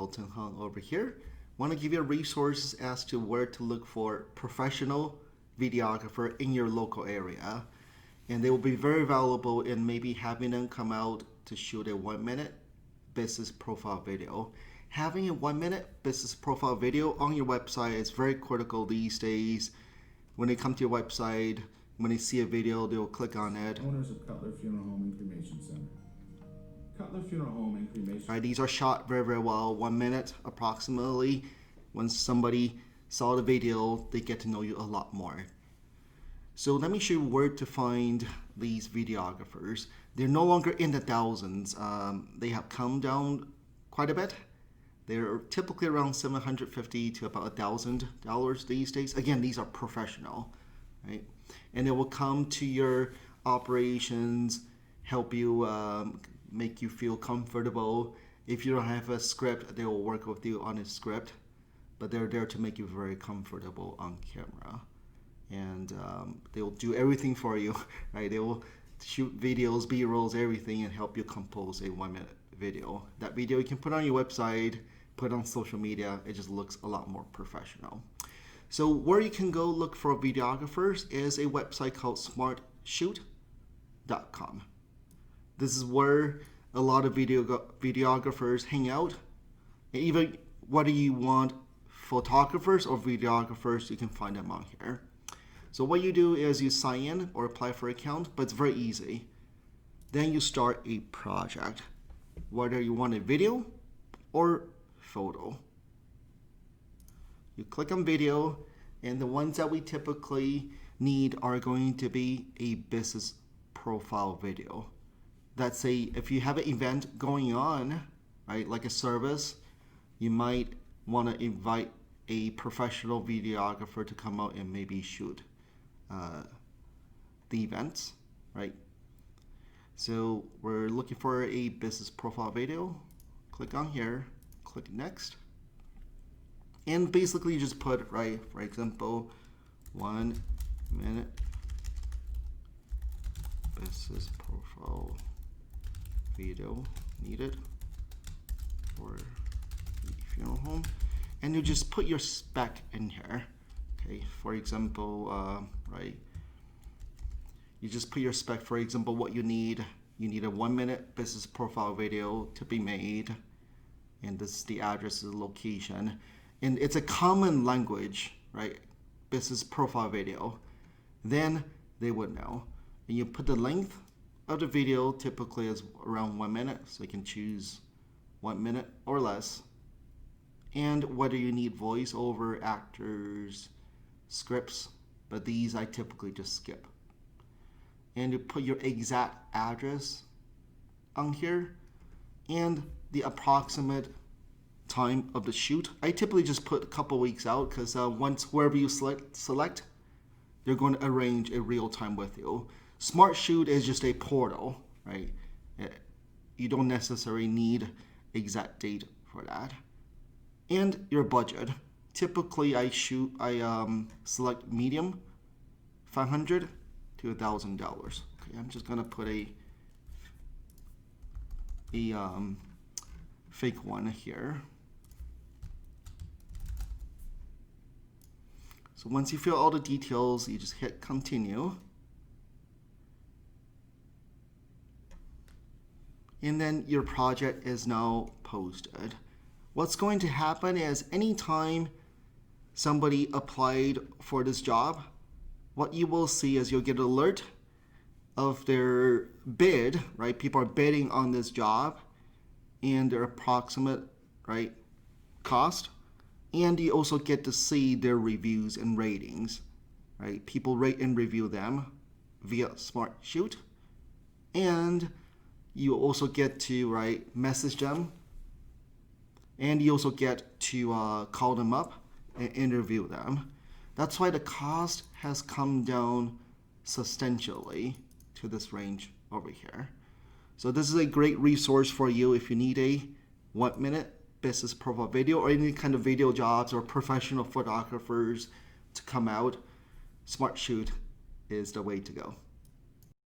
Wilton Hung over here. Want to give you resources as to where to look for professional videographer in your local area. And they will be very valuable in maybe having them come out to shoot a 1-minute business profile video. Having a 1-minute business profile video on your website is very critical these days. When they come to your website, when they see a video, they'll click on it. Owners of Cutler Funeral Home and Cremation Center. Cutler Funeral Home and Cremation. Right, these are shot very, very well, 1 minute approximately. When somebody saw the video, they get to know you a lot more. So let me show you where to find these videographers. They're no longer in the thousands. They have come down quite a bit. They're typically around $750 to about $1,000 these days. Again, these are professional, right? And they will come to your operations, help you, make you feel comfortable. If you don't have a script, they will work with you on a script, but they're there to make you very comfortable on camera. And they'll do everything for you, right? They will shoot videos, B-rolls, everything, and help you compose a 1-minute video. That video you can put on your website, put on social media. It just looks a lot more professional. So where you can go look for videographers is a website called SmartShoot.com. This is where a lot of videographers hang out. And even whether you want photographers or videographers, you can find them on here. So what you do is you sign in or apply for an account, but it's very easy. Then you start a project, whether you want a video or photo. You click on video, and the ones that we typically need are going to be a business profile video. That's if you have an event going on, right, like a service, you might want to invite a professional videographer to come out and maybe shoot the events, right? So we're looking for a business profile video. Click on here, click next. And basically you just put, right, for example, 1 minute business profile video needed for the funeral home. And you just put your spec in here. Okay, for example, right, you just put your spec, for example, what you need. You need a 1-minute business profile video to be made, and this is the address, the location, and it's a common language, right? Business profile video. Then they would know. And you put the length of the video, typically is around 1 minute, so you can choose 1 minute or less. And whether you need voiceover, actors, scripts, but these I typically just skip. And you put your exact address on here and the approximate time of the shoot. I typically just put a couple weeks out because once wherever you select, they're going to arrange a real time with you. SmartShoot is just a portal, right? You don't necessarily need exact date for that. And your budget. Typically I select medium, $500 to $1,000. Okay, I'm just gonna put a fake one here. So once you fill all the details, you just hit continue. And then your project is now posted. What's going to happen is anytime somebody applied for this job, what you will see is you'll get an alert of their bid, right? People are bidding on this job and their approximate, right, cost. And you also get to see their reviews and ratings, right? People rate and review them via SmartShoot. And you also get to, right, message them. And you also get to call them up and interview them. That's why the cost has come down substantially to this range over here. So this is a great resource for you if you need a 1-minute business profile video or any kind of video jobs or professional photographers to come out. SmartShoot is the way to go.